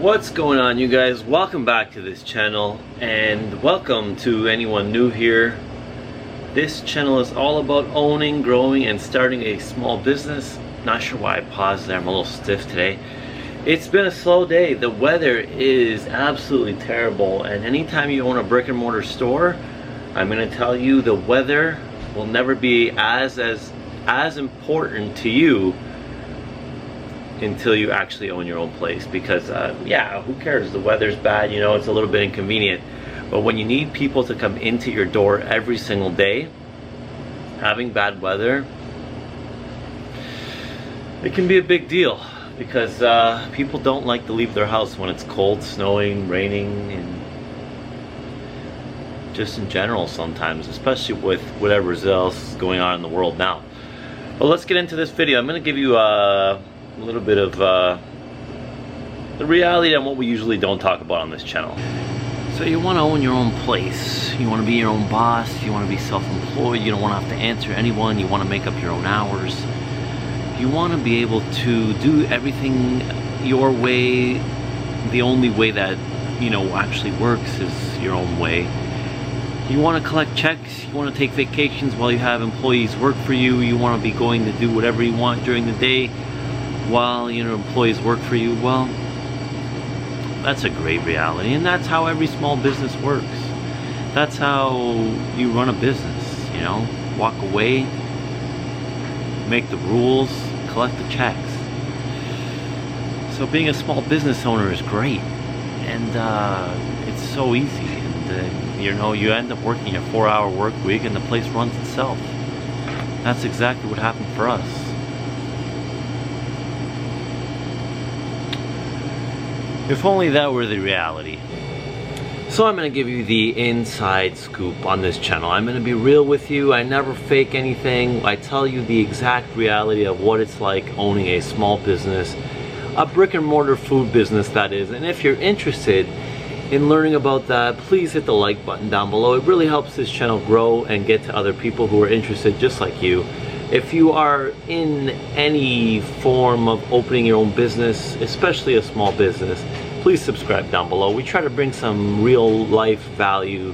What's going on, you guys? Welcome back to this channel, and welcome to anyone new here. This channel is all about owning, growing, and starting a small business. Not sure why I paused there. I'm a little stiff today. It's been a slow day. The weather is absolutely terrible, and anytime you own a brick and mortar store, I'm going to tell you the weather will never be as important to you until you actually own your own place. Because yeah, who cares? The weather's bad, you know, it's a little bit inconvenient, but when you need people to come into your door every single day, having bad weather, it can be a big deal, because people don't like to leave their house when it's cold, snowing, raining, and just in general sometimes, especially with whatever else is going on in the world now. But let's get into this video. I'm going to give you a little bit of the reality and what we usually don't talk about on this channel. So you want to own your own place, you want to be your own boss, you want to be self-employed, you don't want to have to answer anyone, you want to make up your own hours, you want to be able to do everything your way. The only way that, you know, actually works is your own way. You want to collect checks, you want to take vacations while you have employees work for you, you want to be going to do whatever you want during the day while your employees work for you. Well, that's a great reality, and that's how every small business works. That's how you run a business, you know. Walk away, make the rules, collect the checks. So being a small business owner is great, and it's so easy, and you know, you end up working a 4-hour work week and the place runs itself. That's exactly what happened for us. If only that were the reality. So I'm going to give you the inside scoop on this channel. I'm going to be real with you. I never fake anything. I tell you the exact reality of what it's like owning a small business, a brick and mortar food business, that is. And if you're interested in learning about that, please hit the like button down below. It really helps this channel grow and get to other people who are interested just like you. If you are in any form of opening your own business, especially a small business, please subscribe down below. We try to bring some real life value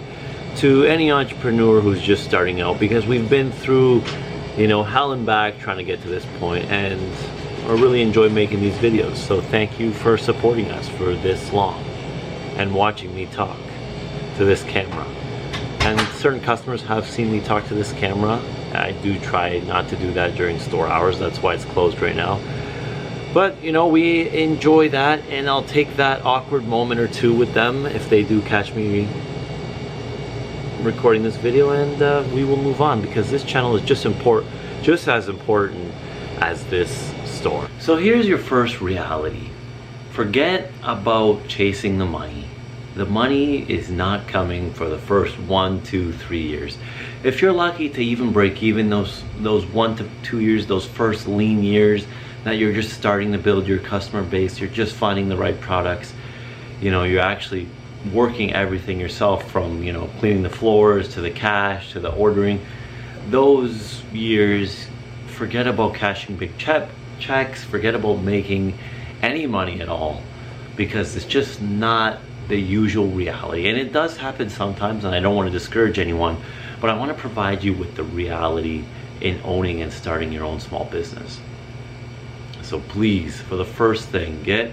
to any entrepreneur who's just starting out, because we've been through, you know, hell and back trying to get to this point, and I really enjoy making these videos. So thank you for supporting us for this long and watching me talk to this camera. And certain customers have seen me talk to this camera. I do try not to do that during store hours. That's why it's closed right now. But, you know, we enjoy that, and I'll take that awkward moment or two with them if they do catch me recording this video, and we will move on, because this channel is just as important as this store. So here's your first reality. Forget about chasing the money. The money is not coming for the first 1, 2, 3 years. If you're lucky to even break even those 1 to 2 years, those first lean years that you're just starting to build your customer base, you're just finding the right products, you know, you're actually working everything yourself, from, you know, cleaning the floors to the cash to the ordering. Those years, forget about cashing big checks, forget about making any money at all, because it's just not the usual reality. And it does happen sometimes, and I don't want to discourage anyone, but I want to provide you with the reality in owning and starting your own small business. So please, for the first thing, get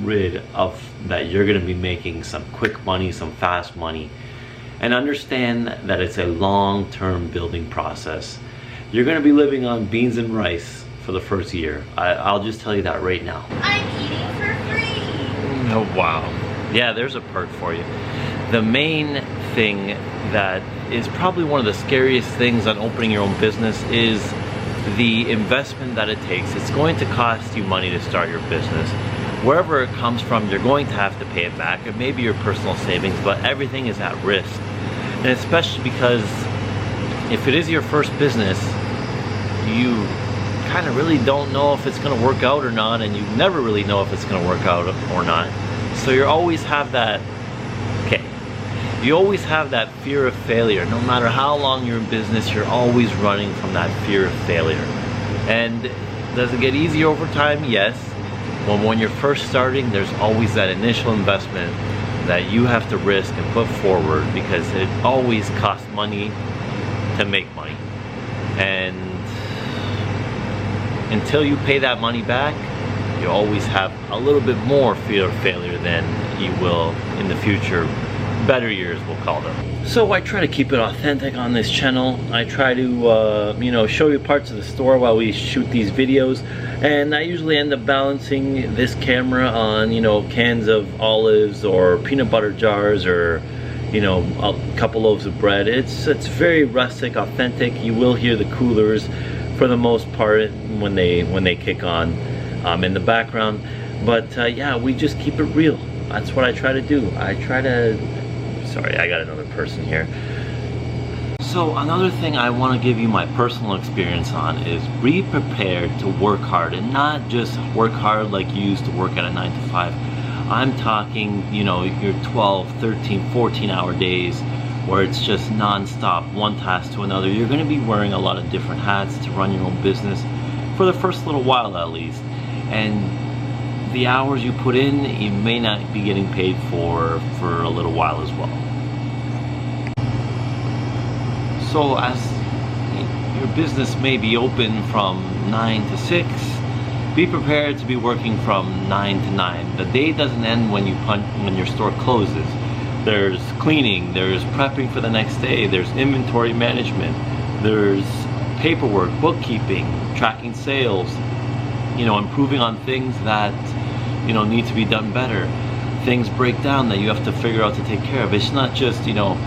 rid of that you're going to be making some quick money, some fast money, and understand that it's a long-term building process. You're going to be living on beans and rice for the first year. I'll just tell you that right now. I'm eating for free. Oh wow. Yeah, there's a perk for you. The main thing that is probably one of the scariest things on opening your own business is the investment that it takes. It's going to cost you money to start your business. Wherever it comes from, you're going to have to pay it back. It may be your personal savings, but everything is at risk. And especially because if it is your first business, you kind of really don't know if it's going to work out or not, and you never really know if it's going to work out or not. So you always have that, you always have that fear of failure. No matter how long you're in business, you're always running from that fear of failure. And does it get easier over time? Yes. when you're first starting, there's always that initial investment that you have to risk and put forward, because it always costs money to make money. And until you pay that money back, you always have a little bit more fear of failure than you will in the future. Better years, we'll call them. So I try to keep it authentic on this channel. I try to you know, show you parts of the store while we shoot these videos, and I usually end up balancing this camera on, you know, cans of olives or peanut butter jars, or, you know, a couple loaves of bread. It's very rustic, authentic. You will hear the coolers for the most part when they kick on in the background, but yeah, we just keep it real. That's what I try to do. Sorry, I got another person here. So another thing I want to give you my personal experience on is be prepared to work hard, and not just work hard like you used to work at a 9 to 5. I'm talking, you know, your 12, 13, 14-hour days where it's just non-stop, one task to another. You're going to be wearing a lot of different hats to run your own business for the first little while at least. And the hours you put in, you may not be getting paid for a little while as well. So as your business may be open from 9 to 6, be prepared to be working from 9 to 9. The day doesn't end when your store closes. There's cleaning, there's prepping for the next day, there's inventory management, there's paperwork, bookkeeping, tracking sales, you know, improving on things that, you know, need to be done better. Things break down that you have to figure out to take care of. It's not just, you know,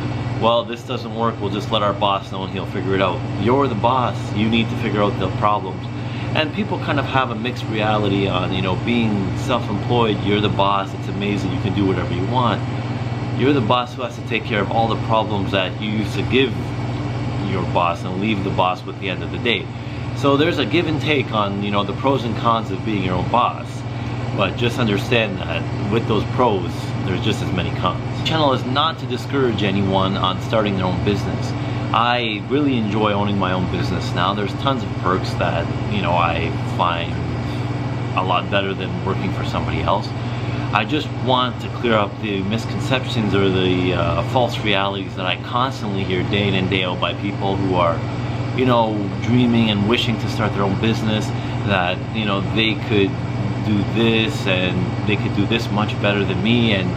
well, this doesn't work, we'll just let our boss know and he'll figure it out. You're the boss, you need to figure out the problems. And people kind of have a mixed reality on, you know, being self-employed, you're the boss, it's amazing, you can do whatever you want. You're the boss who has to take care of all the problems that you used to give your boss and leave the boss with the end of the day. So there's a give and take on, you know, the pros and cons of being your own boss. But just understand that with those pros, there's just as many cons. This channel is not to discourage anyone on starting their own business. I really enjoy owning my own business now. There's tons of perks that, you know, I find a lot better than working for somebody else. I just want to clear up the misconceptions or the false realities that I constantly hear day in and day out by people who are, you know, dreaming and wishing to start their own business, that, you know, they could do this and they could do this much better than me, and,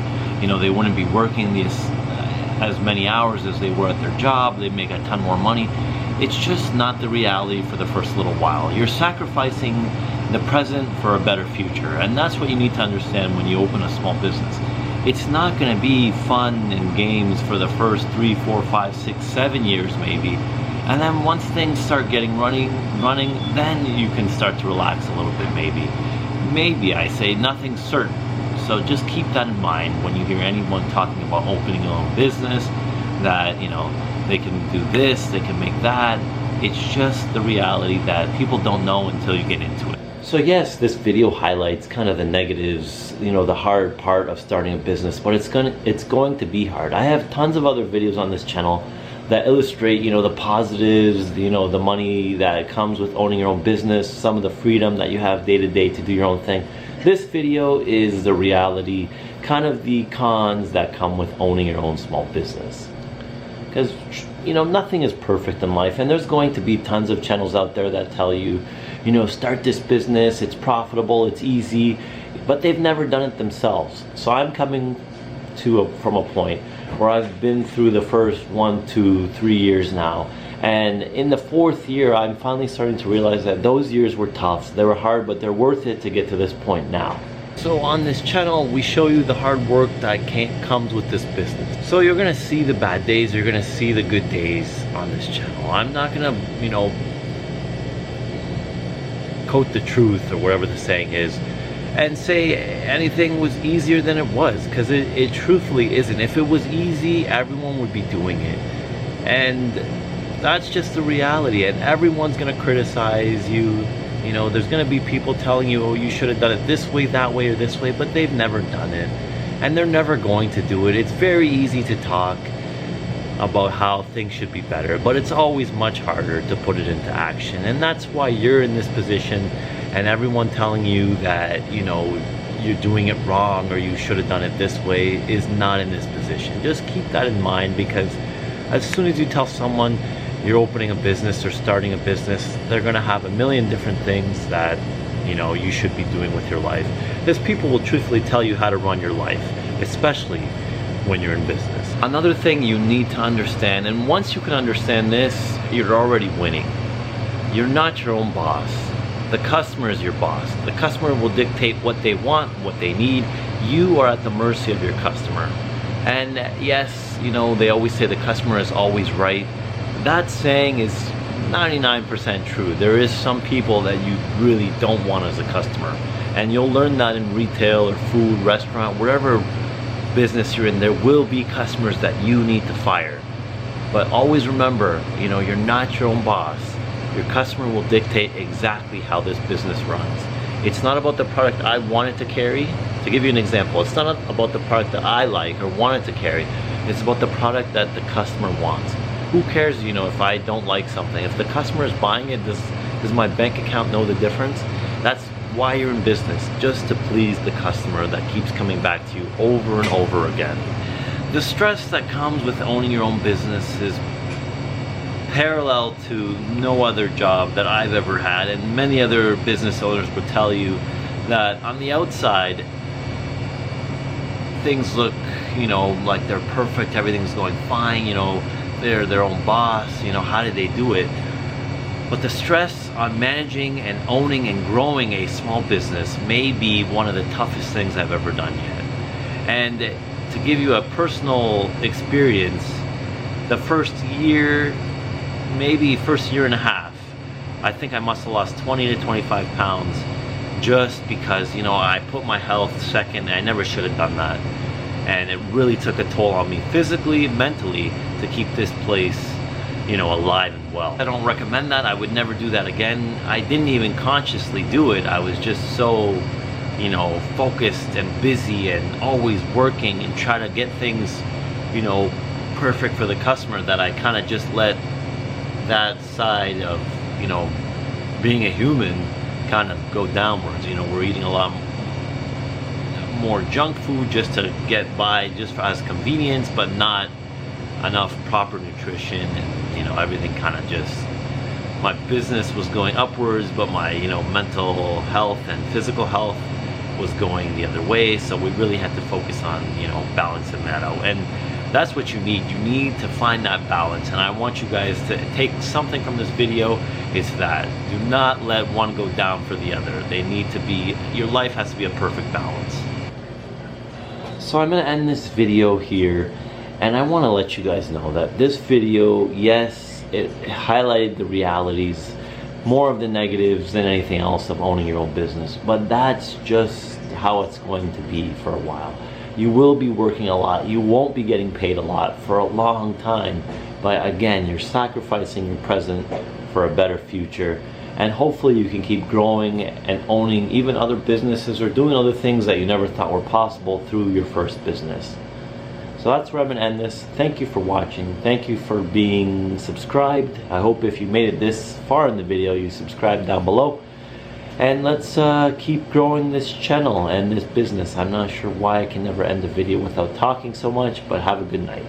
you know, they wouldn't be working as many hours as they were at their job, they make a ton more money. It's just not the reality for the first little while. You're sacrificing the present for a better future, and that's what you need to understand when you open a small business. It's not going to be fun and games for the first 3, 4, 5, 6, 7 years maybe, and then once things start getting running, then you can start to relax a little bit maybe. I say nothing's certain, so just keep that in mind when you hear anyone talking about opening your own business, that, you know, they can do this, they can make that. It's just the reality that people don't know until you get into it. So yes, this video highlights kind of the negatives, you know, the hard part of starting a business, but it's going to be hard. I have tons of other videos on this channel that illustrate, you know, the positives, you know, the money that comes with owning your own business, some of the freedom that you have day to day to do your own thing. This video is the reality, kind of the cons that come with owning your own small business. Because, you know, nothing is perfect in life, and there's going to be tons of channels out there that tell you, you know, start this business, it's profitable, it's easy, but they've never done it themselves. So I'm coming from a point where I've been through the first 1, 2, 3 years now, and in the 4th year I'm finally starting to realize that those years were tough, they were hard, but they're worth it to get to this point now. So on this channel, we show you the hard work that comes with this business. So you're gonna see the bad days, you're gonna see the good days on this channel. I'm not gonna, you know, quote the truth or whatever the saying is and say anything was easier than it was, because it truthfully isn't. If it was easy, everyone would be doing it, and that's just the reality. And everyone's gonna criticize you. You know, there's gonna be people telling you, oh, you should have done it this way, that way, or this way, but they've never done it, and they're never going to do it. It's very easy to talk about how things should be better, but it's always much harder to put it into action, and that's why you're in this position and everyone telling you that, you know, you're doing it wrong or you should have done it this way is not in this position. Just keep that in mind, because as soon as you tell someone you're opening a business or starting a business, they're gonna have a million different things that, you know, you should be doing with your life. Because people will truthfully tell you how to run your life, especially when you're in business. Another thing you need to understand, and once you can understand this, you're already winning. You're not your own boss. The customer is your boss. The customer will dictate what they want, what they need. You are at the mercy of your customer. And yes, you know, they always say the customer is always right. That saying is 99% true. There is some people that you really don't want as a customer. And you'll learn that in retail or food, restaurant, wherever business you're in, there will be customers that you need to fire. But always remember, you know, you're not your own boss. Your customer will dictate exactly how this business runs. It's not about the product I wanted to carry. To give you an example, it's not about the product that I like or wanted to carry. It's about the product that the customer wants. Who cares, you know, if I don't like something? If the customer is buying it, does my bank account know the difference? That's why you're in business, just to please the customer that keeps coming back to you over and over again. The stress that comes with owning your own business is parallel to no other job that I've ever had, and many other business owners would tell you that on the outside things look, you know, like they're perfect, everything's going fine, you know, they're their own boss, you know, how did they do it? But the stress on managing and owning and growing a small business may be one of the toughest things I've ever done yet. And to give you a personal experience, the first year, maybe first year and a half, I think I must have lost 20 to 25 pounds just because, you know, I put my health second, and I never should have done that. And it really took a toll on me physically, mentally, to keep this place, you know, alive and well. I don't recommend that. I would never do that again. I didn't even consciously do it. I was just so, you know, focused and busy and always working and trying to get things, you know, perfect for the customer, that I kind of just let that side of, you know, being a human kind of go downwards. You know, we're eating a lot more junk food just to get by, just as convenience, but not enough proper nutrition, and, you know, everything kind of just, my business was going upwards, but my, you know, mental health and physical health was going the other way. So we really had to focus on, you know, balancing that out. And that's what you need. You need to find that balance. And I want you guys to take something from this video. It's that do not let one go down for the other. They need to be, your life has to be a perfect balance. So I'm gonna end this video here, and I wanna let you guys know that this video, yes, it highlighted the realities, more of the negatives than anything else of owning your own business, but that's just how it's going to be for a while. You will be working a lot. You won't be getting paid a lot for a long time. But again, you're sacrificing your present for a better future. And hopefully you can keep growing and owning even other businesses or doing other things that you never thought were possible through your first business. So that's where I'm going to end this. Thank you for watching. Thank you for being subscribed. I hope if you made it this far in the video, you subscribe down below. And let's keep growing this channel and this business. I'm not sure why I can never end a video without talking so much, but have a good night.